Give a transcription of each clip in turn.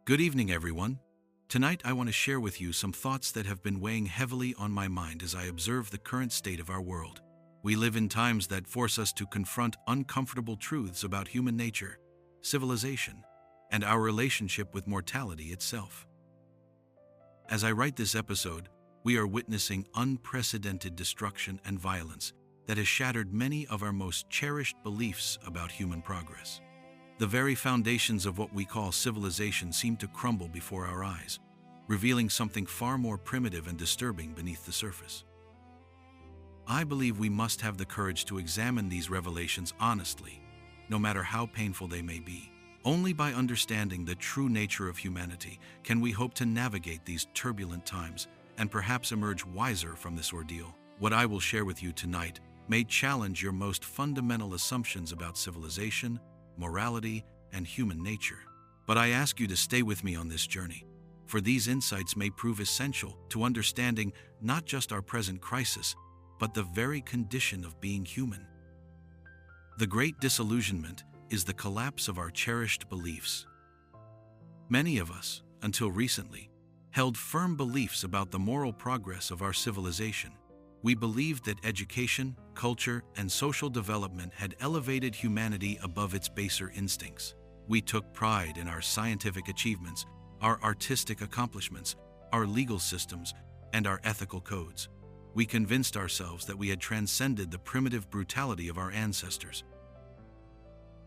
Good evening, everyone. Tonight I want to share with you some thoughts that have been weighing heavily on my mind as I observe the current state of our world. We live in times that force us to confront uncomfortable truths about human nature, civilization, and our relationship with mortality itself. As I write this episode, we are witnessing unprecedented destruction and violence that has shattered many of our most cherished beliefs about human progress. The very foundations of what we call civilization seem to crumble before our eyes, revealing something far more primitive and disturbing beneath the surface. I believe we must have the courage to examine these revelations honestly, no matter how painful they may be. Only by understanding the true nature of humanity can we hope to navigate these turbulent times and perhaps emerge wiser from this ordeal. What I will share with you tonight may challenge your most fundamental assumptions about civilization, morality, and human nature. But I ask you to stay with me on this journey, for these insights may prove essential to understanding not just our present crisis, but the very condition of being human. The great disillusionment is the collapse of our cherished beliefs. Many of us, until recently, held firm beliefs about the moral progress of our civilization. We believed that education, culture, and social development had elevated humanity above its baser instincts. We took pride in our scientific achievements, our artistic accomplishments, our legal systems, and our ethical codes. We convinced ourselves that we had transcended the primitive brutality of our ancestors.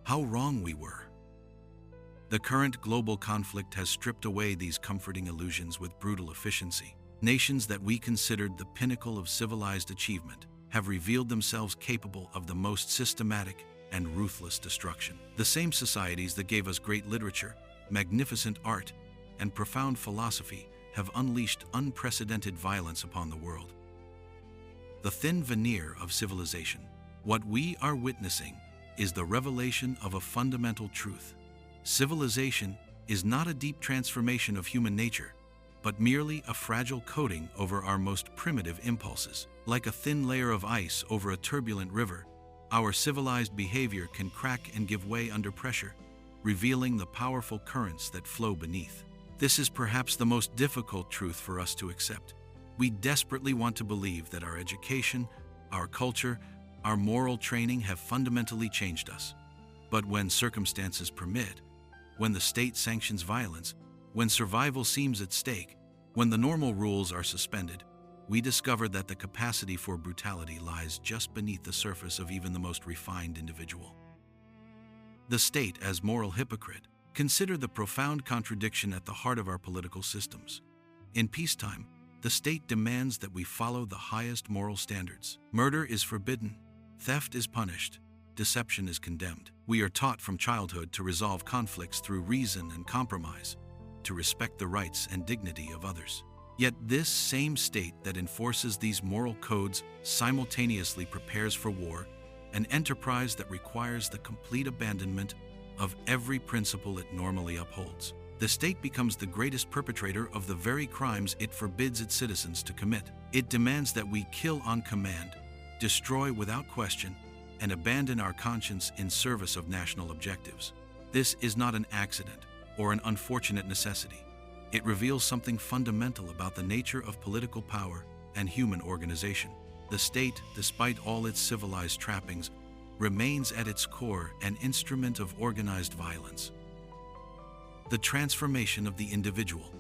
How wrong we were! The current global conflict has stripped away these comforting illusions with brutal efficiency. Nations that we considered the pinnacle of civilized achievement have revealed themselves capable of the most systematic and ruthless destruction. The same societies that gave us great literature, magnificent art, and profound philosophy have unleashed unprecedented violence upon the world. The thin veneer of civilization. What we are witnessing is the revelation of a fundamental truth. Civilization is not a deep transformation of human nature, but merely a fragile coating over our most primitive impulses. Like a thin layer of ice over a turbulent river, our civilized behavior can crack and give way under pressure, revealing the powerful currents that flow beneath. This is perhaps the most difficult truth for us to accept. We desperately want to believe that our education, our culture, our moral training have fundamentally changed us. But when circumstances permit, when the state sanctions violence, when survival seems at stake, when the normal rules are suspended, we discover that the capacity for brutality lies just beneath the surface of even the most refined individual. The state as moral hypocrite. Consider the profound contradiction at the heart of our political systems. In peacetime, the state demands that we follow the highest moral standards. Murder is forbidden, theft is punished, deception is condemned. We are taught from childhood to resolve conflicts through reason and compromise, to respect the rights and dignity of others. Yet this same state that enforces these moral codes simultaneously prepares for war, an enterprise that requires the complete abandonment of every principle it normally upholds. The state becomes the greatest perpetrator of the very crimes it forbids its citizens to commit. It demands that we kill on command, destroy without question, and abandon our conscience in service of national objectives. This is not an accident or an unfortunate necessity. It reveals something fundamental about the nature of political power and human organization. The state, despite all its civilized trappings, remains at its core an instrument of organized violence. The transformation of the individual.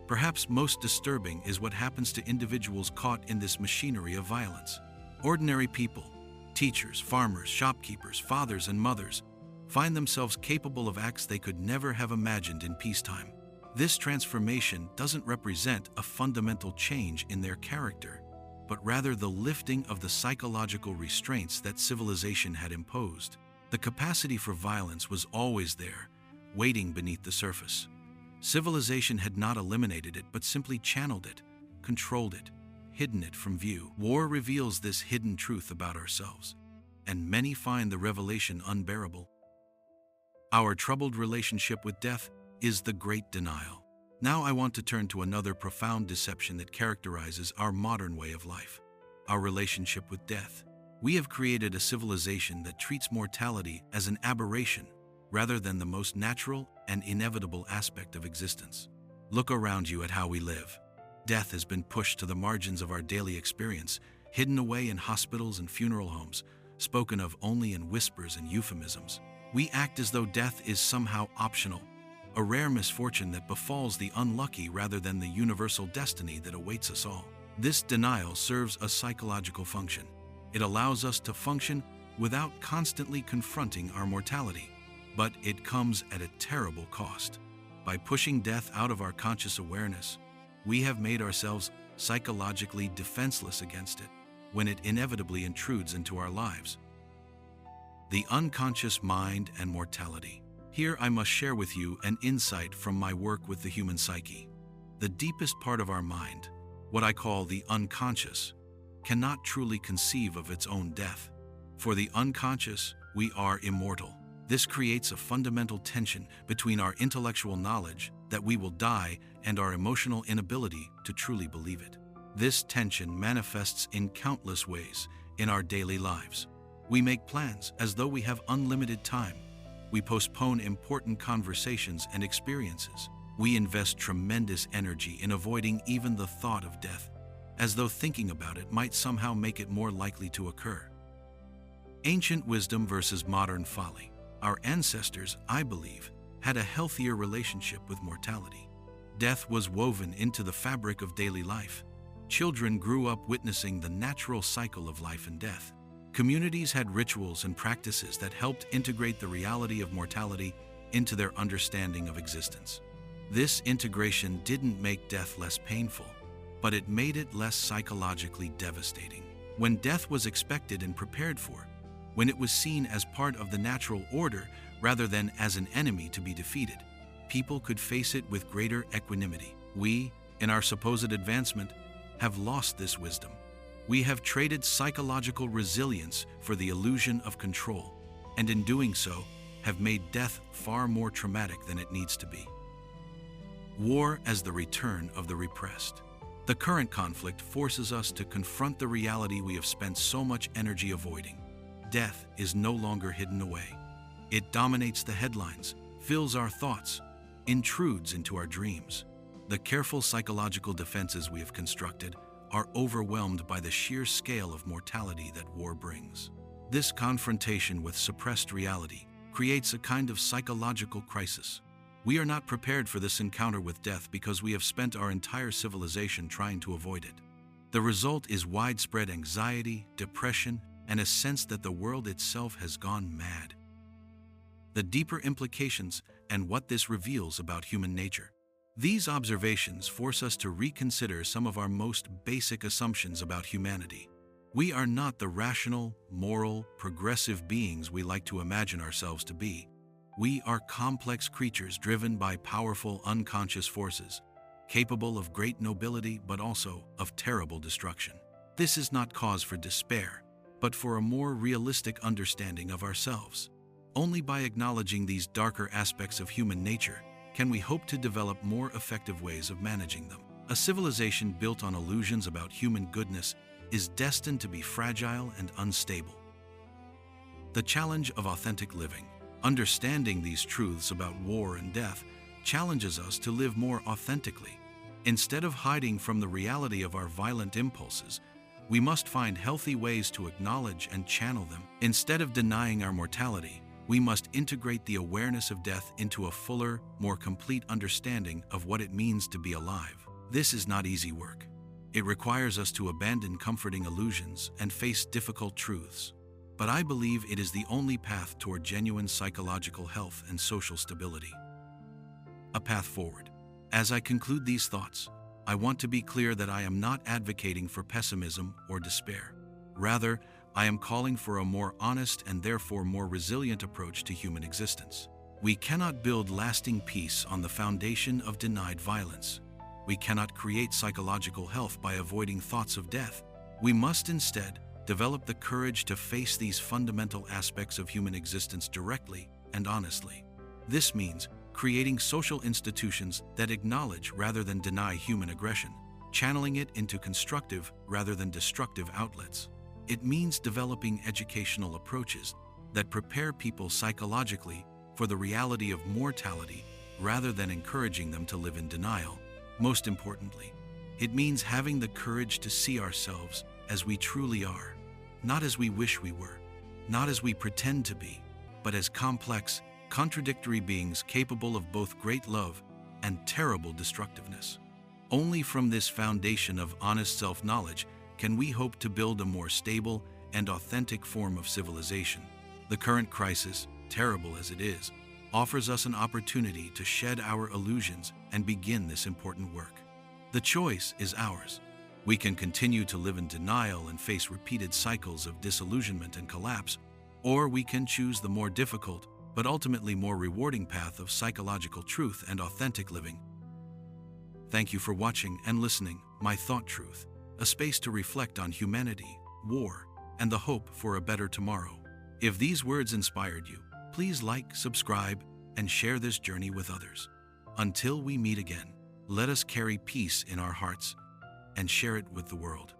Perhaps most disturbing is what happens to individuals caught in this machinery of violence. Ordinary people, teachers, farmers, shopkeepers, fathers, and mothers, find themselves capable of acts they could never have imagined in peacetime. This transformation doesn't represent a fundamental change in their character, but rather the lifting of the psychological restraints that civilization had imposed. The capacity for violence was always there, waiting beneath the surface. Civilization had not eliminated it, but simply channeled it, controlled it, hidden it from view. War reveals this hidden truth about ourselves, and many find the revelation unbearable. Our troubled relationship with death is the great denial. Now I want to turn to another profound deception that characterizes our modern way of life: our relationship with death. We have created a civilization that treats mortality as an aberration rather than the most natural and inevitable aspect of existence. Look around you at how we live. Death has been pushed to the margins of our daily experience, hidden away in hospitals and funeral homes, spoken of only in whispers and euphemisms. We act as though death is somehow optional, a rare misfortune that befalls the unlucky rather than the universal destiny that awaits us all. This denial serves a psychological function. It allows us to function without constantly confronting our mortality, but it comes at a terrible cost. By pushing death out of our conscious awareness, we have made ourselves psychologically defenseless against it when it inevitably intrudes into our lives. The unconscious mind and mortality. Here I must share with you an insight from my work with the human psyche. The deepest part of our mind, what I call the unconscious, cannot truly conceive of its own death. For the unconscious, we are immortal. This creates a fundamental tension between our intellectual knowledge that we will die and our emotional inability to truly believe it. This tension manifests in countless ways in our daily lives. We make plans as though we have unlimited time. We postpone important conversations and experiences. We invest tremendous energy in avoiding even the thought of death, as though thinking about it might somehow make it more likely to occur. Ancient wisdom versus modern folly. Our ancestors, I believe, had a healthier relationship with mortality. Death was woven into the fabric of daily life. Children grew up witnessing the natural cycle of life and death. Communities had rituals and practices that helped integrate the reality of mortality into their understanding of existence. This integration didn't make death less painful, but it made it less psychologically devastating. When death was expected and prepared for, when it was seen as part of the natural order rather than as an enemy to be defeated, people could face it with greater equanimity. We, in our supposed advancement, have lost this wisdom. We have traded psychological resilience for the illusion of control, and in doing so, have made death far more traumatic than it needs to be. War as the return of the repressed. The current conflict forces us to confront the reality we have spent so much energy avoiding. Death is no longer hidden away. It dominates the headlines, fills our thoughts, intrudes into our dreams. The careful psychological defenses we have constructed are overwhelmed by the sheer scale of mortality that war brings. This confrontation with suppressed reality creates a kind of psychological crisis. We are not prepared for this encounter with death because we have spent our entire civilization trying to avoid it. The result is widespread anxiety, depression, and a sense that the world itself has gone mad. The deeper implications and what this reveals about human nature. These observations force us to reconsider some of our most basic assumptions about humanity. We are not the rational, moral, progressive beings we like to imagine ourselves to be. We are complex creatures driven by powerful unconscious forces, capable of great nobility but also of terrible destruction. This is not cause for despair, but for a more realistic understanding of ourselves. Only by acknowledging these darker aspects of human nature can we hope to develop more effective ways of managing them. A civilization built on illusions about human goodness is destined to be fragile and unstable. The challenge of authentic living. Understanding these truths about war and death challenges us to live more authentically. Instead of hiding from the reality of our violent impulses, we must find healthy ways to acknowledge and channel them. Instead of denying our mortality, we must integrate the awareness of death into a fuller, more complete understanding of what it means to be alive. This is not easy work. It requires us to abandon comforting illusions and face difficult truths. But I believe it is the only path toward genuine psychological health and social stability. A path forward. As I conclude these thoughts, I want to be clear that I am not advocating for pessimism or despair. Rather, I am calling for a more honest and therefore more resilient approach to human existence. We cannot build lasting peace on the foundation of denied violence. We cannot create psychological health by avoiding thoughts of death. We must instead develop the courage to face these fundamental aspects of human existence directly and honestly. This means creating social institutions that acknowledge rather than deny human aggression, channeling it into constructive rather than destructive outlets. It means developing educational approaches that prepare people psychologically for the reality of mortality rather than encouraging them to live in denial. Most importantly, it means having the courage to see ourselves as we truly are, not as we wish we were, not as we pretend to be, but as complex, contradictory beings capable of both great love and terrible destructiveness. Only from this foundation of honest self-knowledge can we hope to build a more stable and authentic form of civilization. The current crisis, terrible as it is, offers us an opportunity to shed our illusions and begin this important work. The choice is ours. We can continue to live in denial and face repeated cycles of disillusionment and collapse, or we can choose the more difficult, but ultimately more rewarding path of psychological truth and authentic living. Thank you for watching and listening, My Thought Truth, a space to reflect on humanity, war, and the hope for a better tomorrow. If these words inspired you, please like, subscribe, and share this journey with others. Until we meet again, let us carry peace in our hearts and share it with the world.